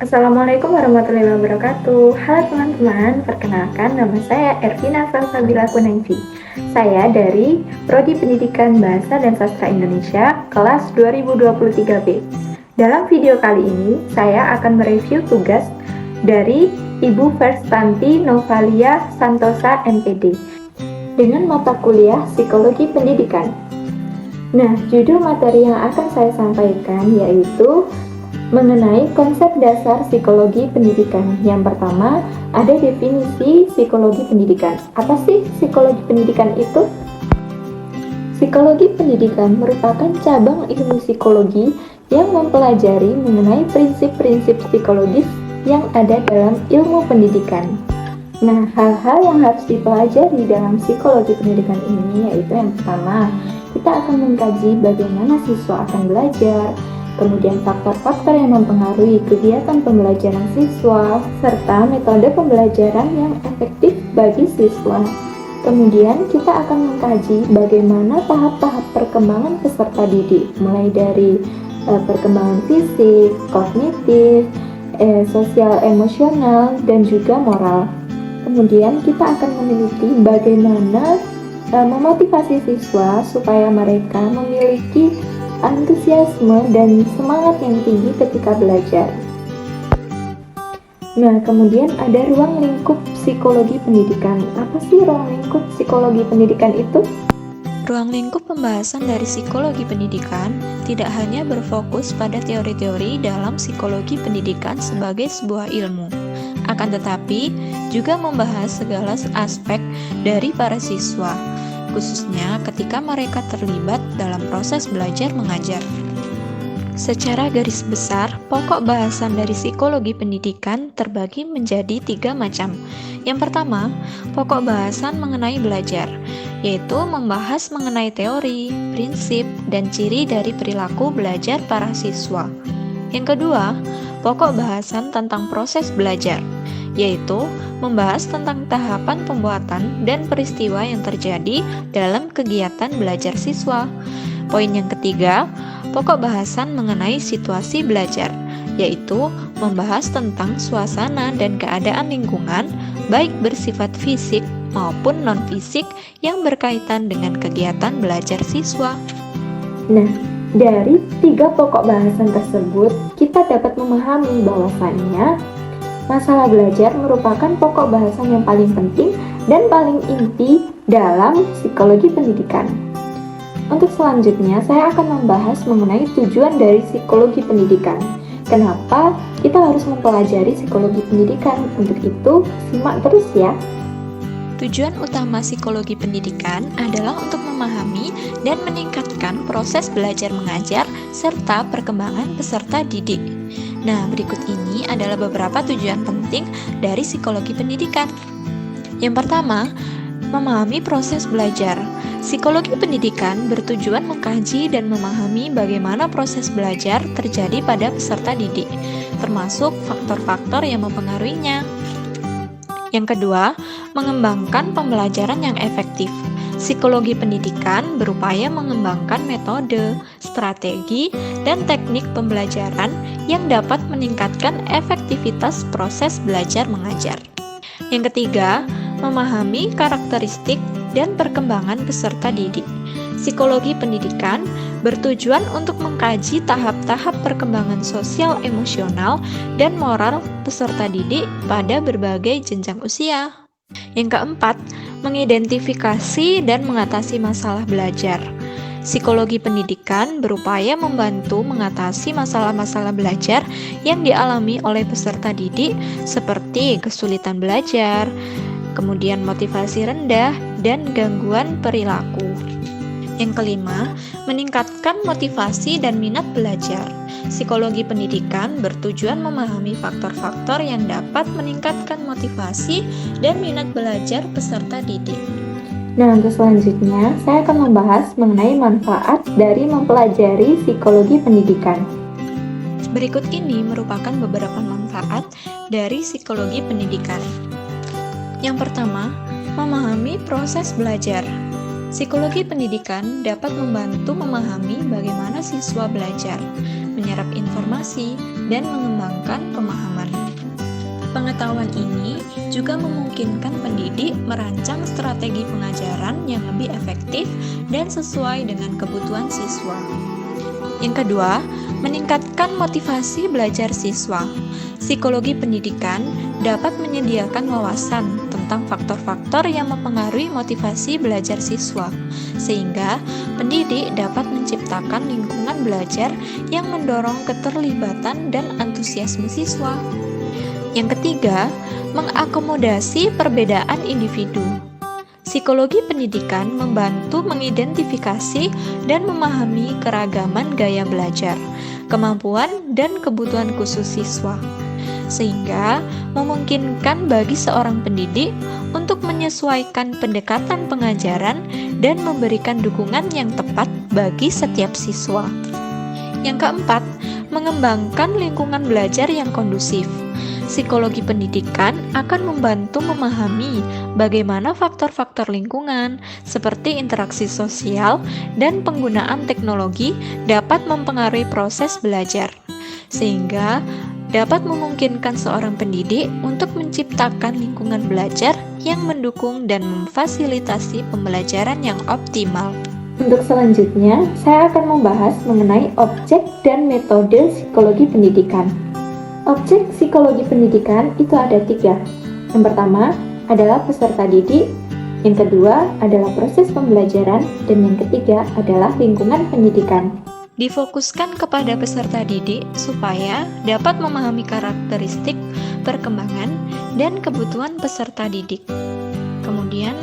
Assalamualaikum warahmatullahi wabarakatuh. Halo teman-teman, perkenalkan nama saya Ervina Salsabila Kunengvi. Saya dari Prodi Pendidikan Bahasa dan Sastra Indonesia, kelas 2023B. Dalam video kali ini, saya akan mereview tugas dari Ibu Verstanti Novalia Santosa MPD dengan mata kuliah Psikologi Pendidikan. Nah, judul materi yang akan saya sampaikan yaitu mengenai konsep dasar psikologi pendidikan. Yang pertama, ada definisi psikologi pendidikan. Apa sih psikologi pendidikan itu? Psikologi pendidikan merupakan cabang ilmu psikologi yang mempelajari mengenai prinsip-prinsip psikologis yang ada dalam ilmu pendidikan. Nah, hal-hal yang harus dipelajari dalam psikologi pendidikan ini yaitu yang pertama, kita akan mengkaji bagaimana siswa akan belajar, kemudian faktor-faktor yang mempengaruhi kegiatan pembelajaran siswa, serta metode pembelajaran yang efektif bagi siswa. Kemudian kita akan mengkaji bagaimana tahap-tahap perkembangan peserta didik, mulai dari perkembangan fisik, kognitif, sosial emosional, dan juga moral. Kemudian kita akan meneliti bagaimana memotivasi siswa supaya mereka memiliki antusiasme dan semangat yang tinggi ketika belajar. Nah, kemudian ada ruang lingkup psikologi pendidikan. Apa sih ruang lingkup psikologi pendidikan itu? Ruang lingkup pembahasan dari psikologi pendidikan tidak hanya berfokus pada teori-teori dalam psikologi pendidikan sebagai sebuah ilmu, akan tetapi juga membahas segala aspek dari para siswa, khususnya ketika mereka terlibat dalam proses belajar mengajar. Secara garis besar, pokok bahasan dari psikologi pendidikan terbagi menjadi 3 macam. Yang pertama, pokok bahasan mengenai belajar, yaitu membahas mengenai teori, prinsip, dan ciri dari perilaku belajar para siswa. Yang kedua, pokok bahasan tentang proses belajar, yaitu membahas tentang tahapan pembuatan dan peristiwa yang terjadi dalam kegiatan belajar siswa. Poin yang ketiga, pokok bahasan mengenai situasi belajar, yaitu membahas tentang suasana dan keadaan lingkungan, baik bersifat fisik maupun non-fisik yang berkaitan dengan kegiatan belajar siswa. Nah, dari 3 pokok bahasan tersebut, kita dapat memahami bahwasannya masalah belajar merupakan pokok bahasan yang paling penting dan paling inti dalam psikologi pendidikan. Untuk selanjutnya, saya akan membahas mengenai tujuan dari psikologi pendidikan. Kenapa kita harus mempelajari psikologi pendidikan? Untuk itu, simak terus ya. Tujuan utama psikologi pendidikan adalah untuk memahami dan meningkatkan proses belajar mengajar serta perkembangan peserta didik. Nah, berikut ini adalah beberapa tujuan penting dari psikologi pendidikan. Yang pertama, memahami proses belajar. Psikologi pendidikan bertujuan mengkaji dan memahami bagaimana proses belajar terjadi pada peserta didik, termasuk faktor-faktor yang mempengaruhinya. Yang kedua, mengembangkan pembelajaran yang efektif. Psikologi pendidikan berupaya mengembangkan metode, strategi, dan teknik pembelajaran yang dapat meningkatkan efektivitas proses belajar mengajar. Yang ketiga, memahami karakteristik dan perkembangan peserta didik. Psikologi pendidikan bertujuan untuk mengkaji tahap-tahap perkembangan sosial emosional dan moral peserta didik pada berbagai jenjang usia. Yang keempat, mengidentifikasi dan mengatasi masalah belajar. Psikologi pendidikan berupaya membantu mengatasi masalah-masalah belajar yang dialami oleh peserta didik seperti kesulitan belajar, kemudian motivasi rendah, dan gangguan perilaku. Yang kelima, meningkatkan motivasi dan minat belajar. Psikologi pendidikan bertujuan memahami faktor-faktor yang dapat meningkatkan motivasi dan minat belajar peserta didik. Nah, untuk selanjutnya, saya akan membahas mengenai manfaat dari mempelajari psikologi pendidikan. Berikut ini merupakan beberapa manfaat dari psikologi pendidikan. Yang pertama, memahami proses belajar. Psikologi pendidikan dapat membantu memahami bagaimana siswa belajar, menyerap informasi, dan mengembangkan pemahaman. Pengetahuan ini juga memungkinkan pendidik merancang strategi pengajaran yang lebih efektif dan sesuai dengan kebutuhan siswa. Yang kedua, meningkatkan motivasi belajar siswa. Psikologi pendidikan dapat menyediakan wawasan tentang faktor-faktor yang mempengaruhi motivasi belajar siswa, sehingga pendidik dapat menciptakan lingkungan belajar yang mendorong keterlibatan dan antusiasme siswa. Yang ketiga, mengakomodasi perbedaan individu. Psikologi pendidikan membantu mengidentifikasi dan memahami keragaman gaya belajar, kemampuan, dan kebutuhan khusus siswa, sehingga memungkinkan bagi seorang pendidik untuk menyesuaikan pendekatan pengajaran dan memberikan dukungan yang tepat bagi setiap siswa. Yang keempat, mengembangkan lingkungan belajar yang kondusif. Psikologi pendidikan akan membantu memahami bagaimana faktor-faktor lingkungan seperti interaksi sosial dan penggunaan teknologi dapat mempengaruhi proses belajar, sehingga dapat memungkinkan seorang pendidik untuk menciptakan lingkungan belajar yang mendukung dan memfasilitasi pembelajaran yang optimal. Untuk selanjutnya, saya akan membahas mengenai objek dan metode psikologi pendidikan. Objek psikologi pendidikan itu ada 3. Yang pertama adalah peserta didik, yang kedua adalah proses pembelajaran, dan yang ketiga adalah lingkungan pendidikan. Difokuskan kepada peserta didik supaya dapat memahami karakteristik, perkembangan, dan kebutuhan peserta didik. Kemudian,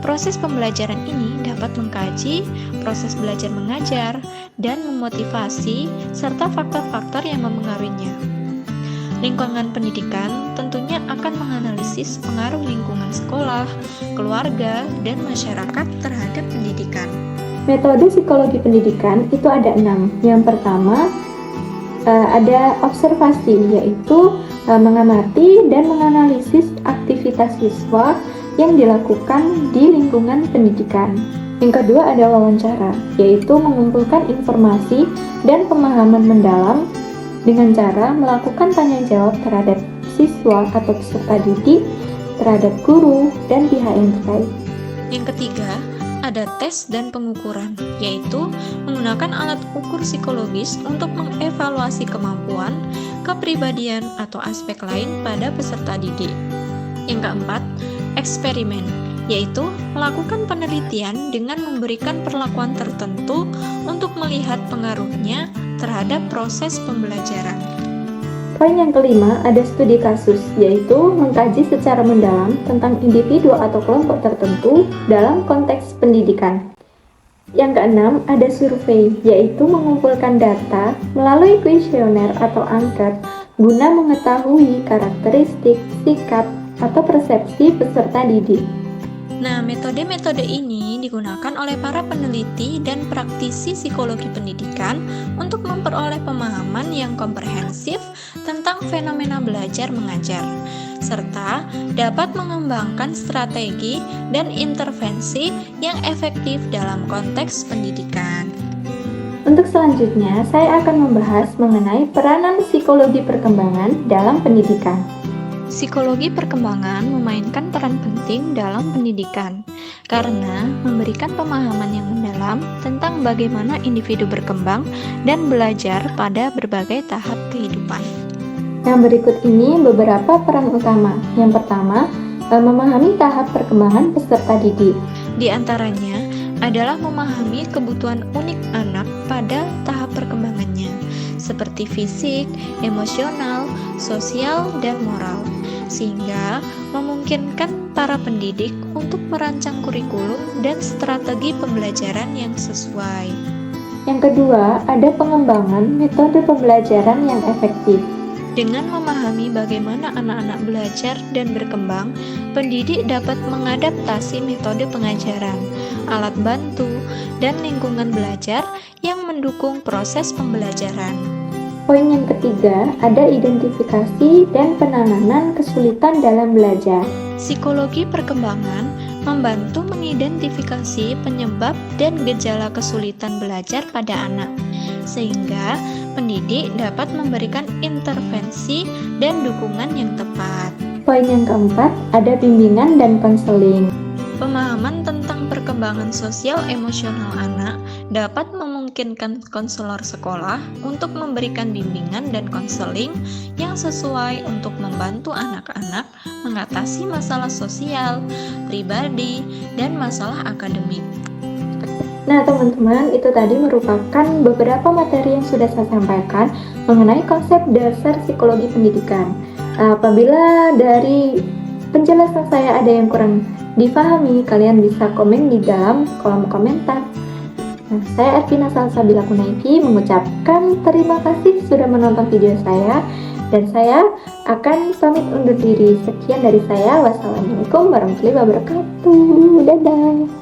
proses pembelajaran ini dapat mengkaji proses belajar mengajar dan memotivasi serta faktor-faktor yang mempengaruhinya. Lingkungan pendidikan tentunya akan menganalisis pengaruh lingkungan sekolah, keluarga, dan masyarakat terhadap pendidikan. Metode psikologi pendidikan itu ada 6. Yang pertama ada observasi, yaitu mengamati dan menganalisis aktivitas siswa yang dilakukan di lingkungan pendidikan. Yang kedua ada wawancara, yaitu mengumpulkan informasi dan pemahaman mendalam dengan cara melakukan tanya jawab terhadap siswa atau peserta didik, terhadap guru, dan pihak yang terkait. Yang ketiga, ada tes dan pengukuran, yaitu menggunakan alat ukur psikologis untuk mengevaluasi kemampuan, kepribadian, atau aspek lain pada peserta didik. Yang keempat, eksperimen, yaitu melakukan penelitian dengan memberikan perlakuan tertentu untuk melihat pengaruhnya terhadap proses pembelajaran. Poin yang kelima ada studi kasus, yaitu mengkaji secara mendalam tentang individu atau kelompok tertentu dalam konteks pendidikan. Yang keenam ada survei, yaitu mengumpulkan data melalui kuesioner atau angket guna mengetahui karakteristik, sikap, atau persepsi peserta didik. Nah, metode-metode ini digunakan oleh para peneliti dan praktisi psikologi pendidikan untuk memperoleh pemahaman yang komprehensif tentang fenomena belajar mengajar, serta dapat mengembangkan strategi dan intervensi yang efektif dalam konteks pendidikan. Untuk selanjutnya, saya akan membahas mengenai peranan psikologi perkembangan dalam pendidikan. Psikologi perkembangan memainkan peran penting dalam pendidikan karena memberikan pemahaman yang mendalam tentang bagaimana individu berkembang dan belajar pada berbagai tahap kehidupan. Yang berikut ini beberapa peran utama. Yang pertama, memahami tahap perkembangan peserta didik. Di antaranya adalah memahami kebutuhan unik anak pada tahap perkembangannya, seperti fisik, emosional, sosial, dan moral, sehingga memungkinkan para pendidik untuk merancang kurikulum dan strategi pembelajaran yang sesuai. Yang kedua, ada pengembangan metode pembelajaran yang efektif. Dengan memahami bagaimana anak-anak belajar dan berkembang, pendidik dapat mengadaptasi metode pengajaran, alat bantu, dan lingkungan belajar yang mendukung proses pembelajaran. Poin yang ketiga, ada identifikasi dan penanganan kesulitan dalam belajar. Psikologi perkembangan membantu mengidentifikasi penyebab dan gejala kesulitan belajar pada anak, sehingga pendidik dapat memberikan intervensi dan dukungan yang tepat. Poin yang keempat, ada bimbingan dan konseling. Pemahaman tentang perkembangan sosial emosional anak dapat memungkinkan konselor sekolah untuk memberikan bimbingan dan konseling yang sesuai untuk membantu anak-anak mengatasi masalah sosial, pribadi, dan masalah akademik. Nah teman-teman, itu tadi merupakan beberapa materi yang sudah saya sampaikan mengenai konsep dasar psikologi pendidikan. Apabila dari penjelasan saya ada yang kurang difahami, kalian bisa komen di dalam kolom komentar. Nah, saya Ervina Salsabila Kunaifi mengucapkan terima kasih sudah menonton video saya, dan saya akan pamit undur diri. Sekian dari saya. Wassalamualaikum warahmatullahi wabarakatuh. Dadah.